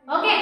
Okay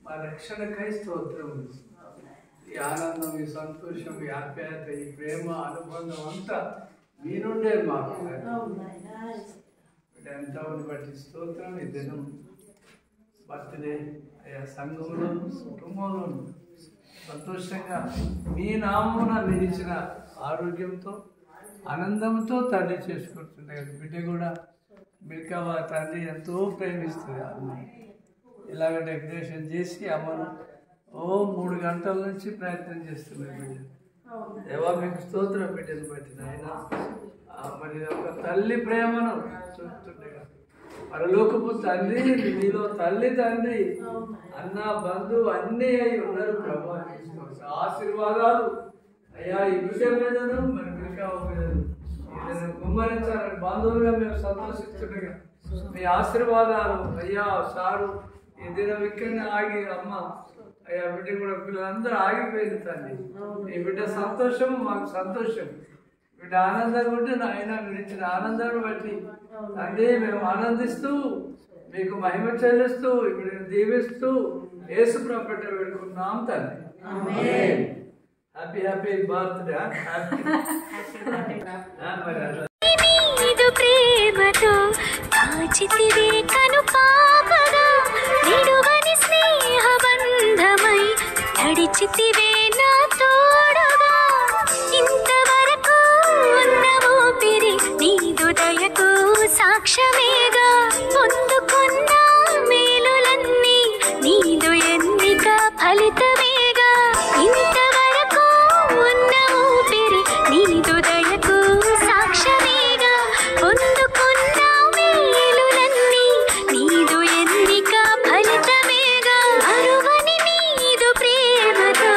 మా రక్షణకై స్తోత్రం. ఈ ఆనందం, ఈ సంతోషం, ఈ ఆప్యాయత, ఈ ప్రేమ, అనుబంధం అంతా మీ నుండే మాకు ఎంతమంది బట్టి స్తోత్రం. ఈ దినం బర్త్డే అయ్యా సంఘంలోను కుటుంబంలోను సంతోషంగా మీ నామమున నిలిచిన ఆరోగ్యంతో ఆనందంతో తండ్రి చేసుకుంటుంది. బిడ్డ కూడా బిడ్డవ తండ్రి ఎంతో ప్రేమిస్తుంది. అమ్మాయి ఇలాగ డెకరేషన్ చేసి అమ్మను 3 గంటల నుంచి ప్రయత్నం చేస్తున్నారు బిడ్డ. దేవా మీకు స్తోత్రం బిడ్డను బట్టి నాయన. మరి ఒక తల్లి ప్రేమను చూస్తుండగా పరలోకపు తండ్రి మీలో తల్లి తండ్రి అన్న బంధువు అన్నీ అయి ఉన్నారు ప్రభు. ఆశీర్వాదాలు అయ్యా ఈ విషయం మీదను మరి బిడ్డ మీదను కుమ్మరించాలని బంధువులుగా మేము సంతోషిస్తుండగా మీ ఆశీర్వాదాలు అయ్యా సారు ఈ దినం ఇక్కడనే ఆగి అమ్మ అయ్యా బిడ్డ కూడా పిల్లలందరూ ఆగిపోయింది తండ్రి. ఈ బిడ్డ సంతోషం మాకు సంతోషం. బిడ్డ ఆనందంగా ఉంటే నాయన మీరు ఇచ్చిన ఆనందాన్ని బట్టి తండ్రి మేము ఆనందిస్తూ మీకు మహిమ చెల్లిస్తూ ఇప్పుడు దీవిస్తూ యేసు ప్రభువుట వేడుకుంటున్నాం తండ్రి. Happy happy birthday. ప్రేమతో కాచితివే కను పాపగా నిడువని స్నేహ బంధమై నడిచితివే నా తోడుగా ఇంతవరకు ఉన్న ఊపిరి నీదు దయకు సాక్ష్యమేగా పొందుకున్న మేలులన్నీ నీదు ఎన్నిక ఫలితమేగా ఇంతవరకు ఉన్న ఊపిరి నీదు దయకు సాక్ష్యమేగా పొందుకున్న మేలులన్నీ నీదు ఎన్నిక ఫలితమేగా అరువని నీదు ప్రేమతో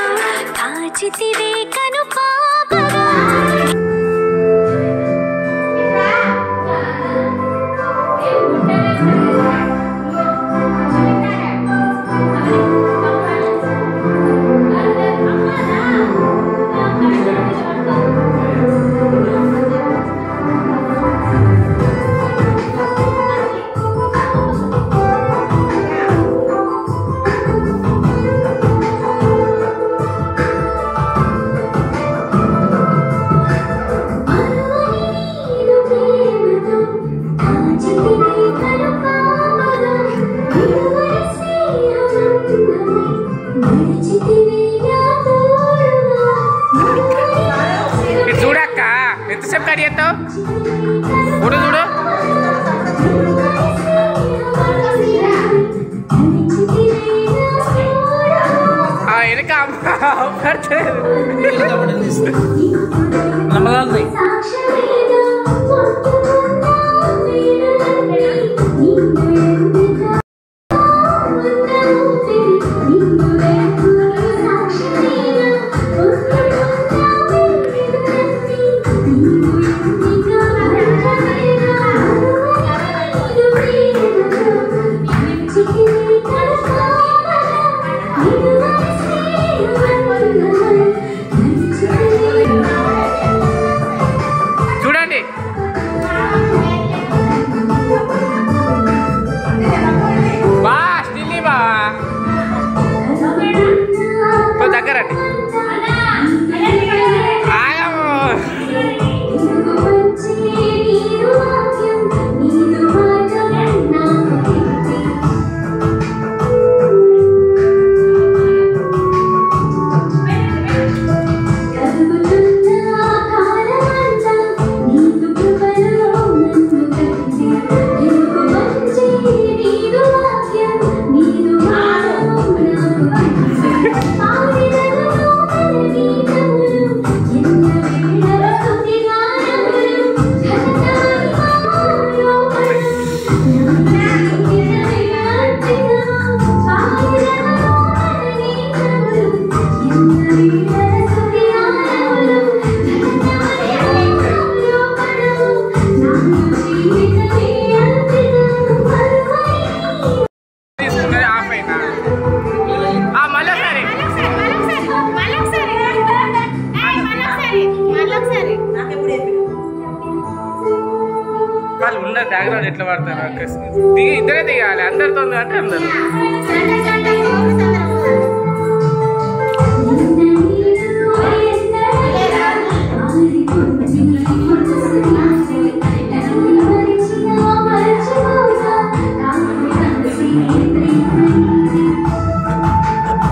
నమ్మగాలి చూడండి బా స్టిల్లీ బా దగ్గరండి వాళ్ళు ఉన్న బ్యాక్గ్రౌండ్ ఎట్లా పడతారు ఇద్దరే దిగాలి అందరితో అంటే అందరు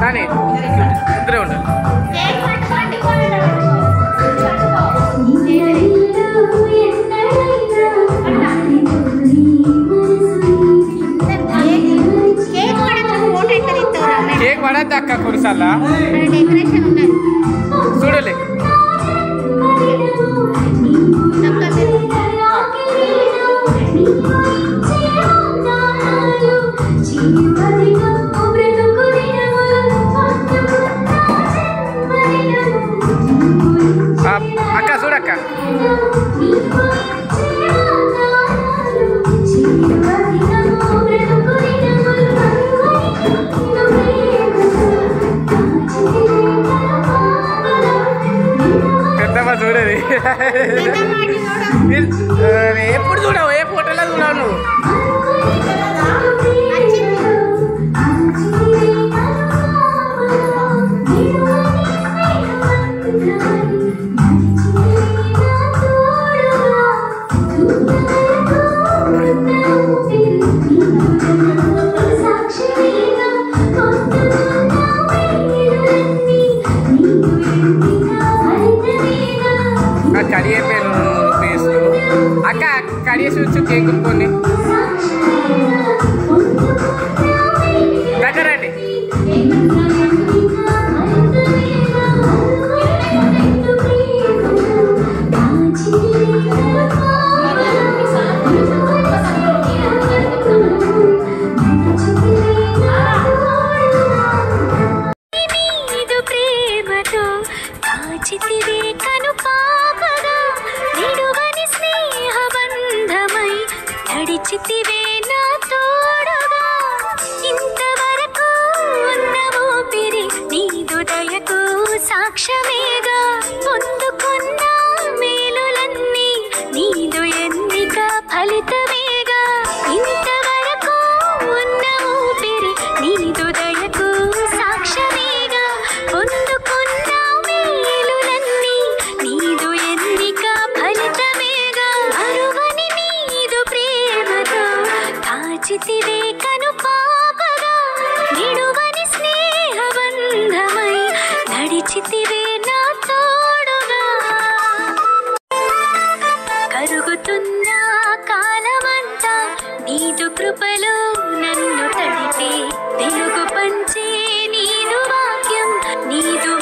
కానీ ఇద్దరే ఉండాలి కేక్ పడద్దు అక్క కొరిసాలా చూడలే అక్క చూడక్క పెద్దమ్మ చూడేది ఎప్పుడు చూడవు ఏ ఫోటోలో చూడవు నువ్వు కడిగే పేరు పేస్టు అక్క కడిగేసి వచ్చి కేక్ కొన్ని దగ్గరండి నడిచితివే నా తోడుగా ఇంతవరకు ఉన్న ఊపిరి నీదు దయకు సాక్ష్యమేగా పొందుకున్న మేలులన్నీ నీదు ఎన్నిక ఫలితమేగా ఇంతవరకు ఉన్న ఊపిరి నీదు దయకు సాక్ష్యమేగా పొందుకున్న మేలులన్నీ నీదు ఎన్నిక ఫలితమేగా అరువని నీదు ప్రేమతో కాచితివే కను పాపగా నిడువని స్నేహబంధమై నడిచితివే నా తోడుగా కరుగుతున్న కాలమంతా నీదు కృపలో నన్ను తడిపే వెలుగు పంచే నీదు వాక్యం నీదు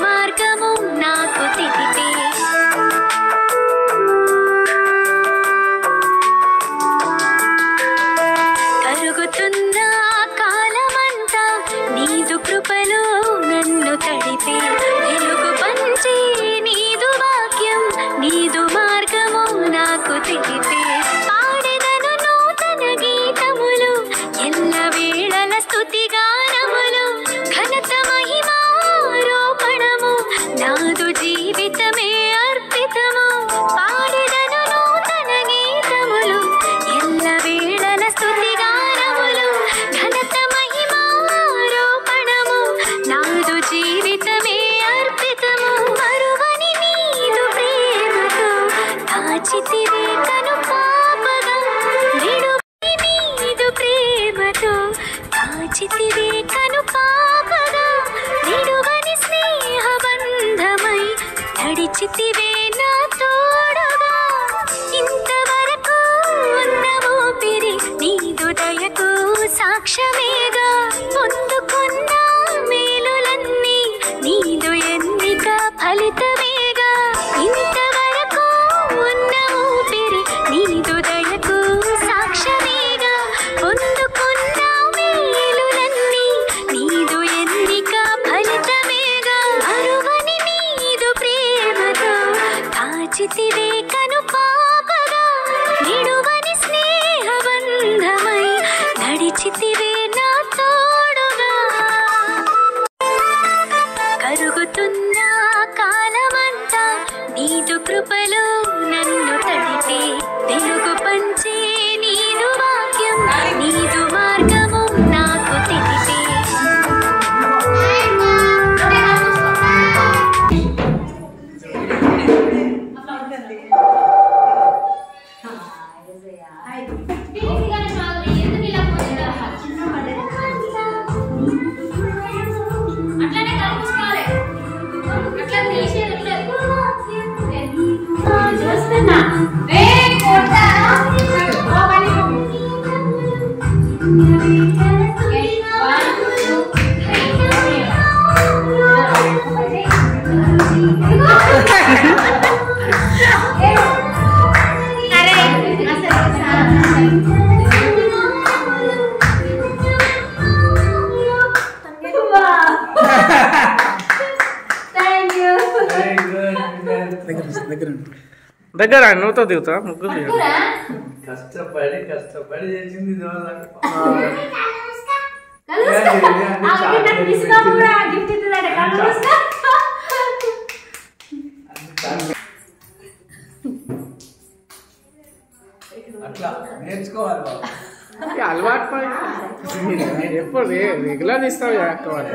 దగ్గర నువ్వుతో దిగుతా ముగ్గురు దిగుతా కష్టపడి చేసింది అట్లా నేర్చుకోవాలి అలవాటు పడి ఎప్పుడు రెగ్యులర్ ఇస్తావు చేసుకోవాలి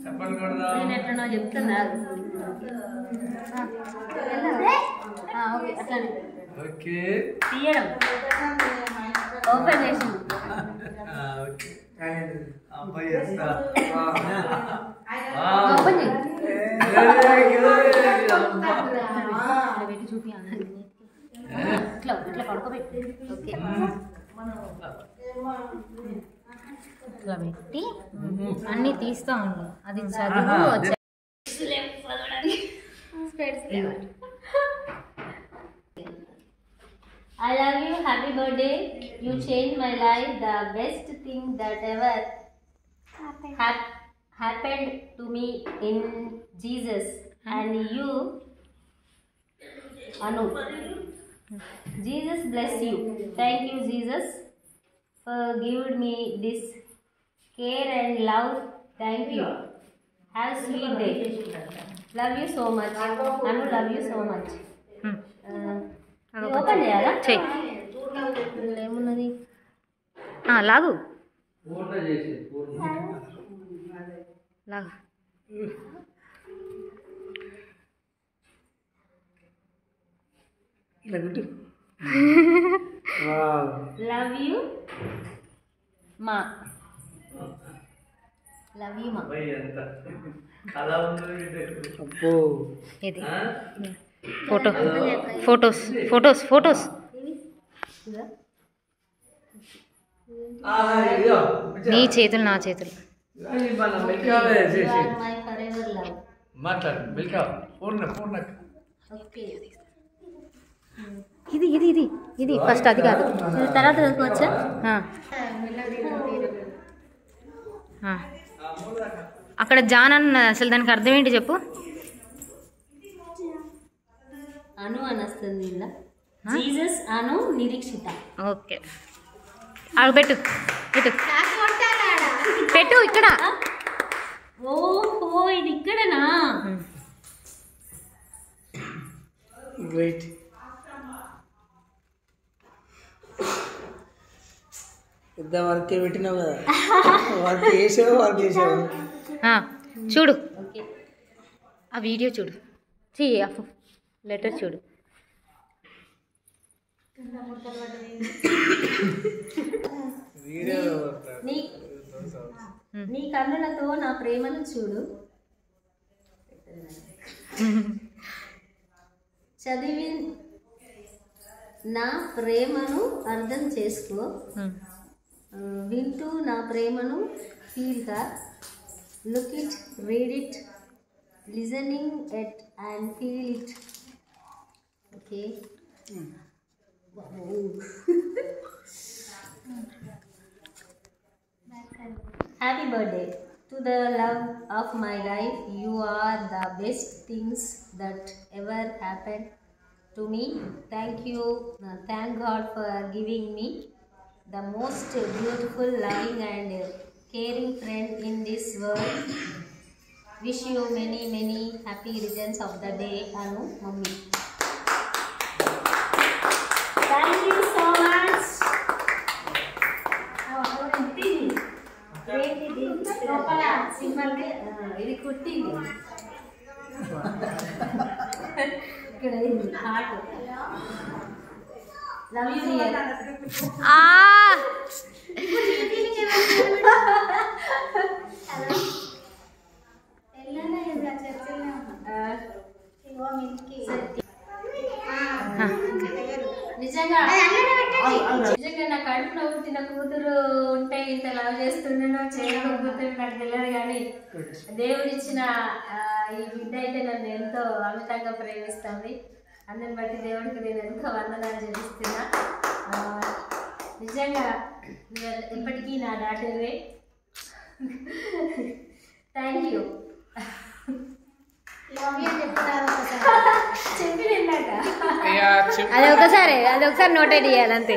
చెప్పలు కొడదాం చెప్తున్నారు ఓకే తీయడం ఓపెన్ చేసి అబ్బాయి చేస్తా ఓపెన్ పెట్టి చూపించాలి ఇట్లా ఇట్లా పడుకోబెట్టి ఓకే ఇట్లా పెట్టి అన్నీ తీస్తూ ఉండు అది చదువు వచ్చా I love you, happy birthday. You changed my life, the best thing that ever happened to me in Jesus. And you, Anu. Jesus bless you. Thank you, Jesus, for giving me this care and love. Thank you. Have a sweet day. Love you so much. Anu, love you so much. Open చేయాలా ఏమున్నది లాగు లాగు love you మా love you మా ఇది photos నీ చేతులు నా చేతులు మాట్లాడు ఇది ఇది ఇది ఇది ఫస్ట్ అది కాదు తర్వాత చదువుకోవచ్చా అక్కడ జాన్ అన్న అసలు దానికి అర్థం ఏంటి చెప్పు అను అని వస్తుంది ఇలా జీసస్ అను నిరీక్షిత ఓకే అవి పెట్టు పెట్టు పెట్టు ఇక్కడ ఓహో ఇది ఇక్కడనా గ్రేట్ పెద్ద వర్క్ పెట్టినావు కదా వర్క్ చేసావు చూడు ఆ వీడియో చూడు లెటర్ చూడు నీ కన్నులతో నా ప్రేమను చూడు చదివి నా ప్రేమను అర్థం చేసుకో వింటూ నా ప్రేమను ఫీల్ గా look it read it listening it and feel it. Okay. Happy birthday to the love of my life. You are the best things that ever happened to me. Thank you. Thank God for giving me the most beautiful, loving and caring friend in this world. Wish you many happy returns of the day, Anu, Mummy. Thank you so much. ఇది కుట్టింది ఇక్కడ heart love you dear నిజంగా నిజంగా నా కడుపులో పుట్టిన కూతురు ఉంటే ఇంత లవ్ చేస్తుండేనో చేయకపోతే నాకు తెలియదు, కానీ దేవుడిచ్చిన ఈ బిడ్డ అయితే నన్ను ఎంతో అమితంగా ప్రేమిస్తుంది. అందుని బట్టి దేవుడికి నేను ఎంతో వందనాలు చెల్లిస్తున్నా. నిజంగా ఇప్పటికీ నా డాటరే. Thank you. చెప్పి ఇక అది ఒకసారి నోటెడ్ చేయాలి అంతే.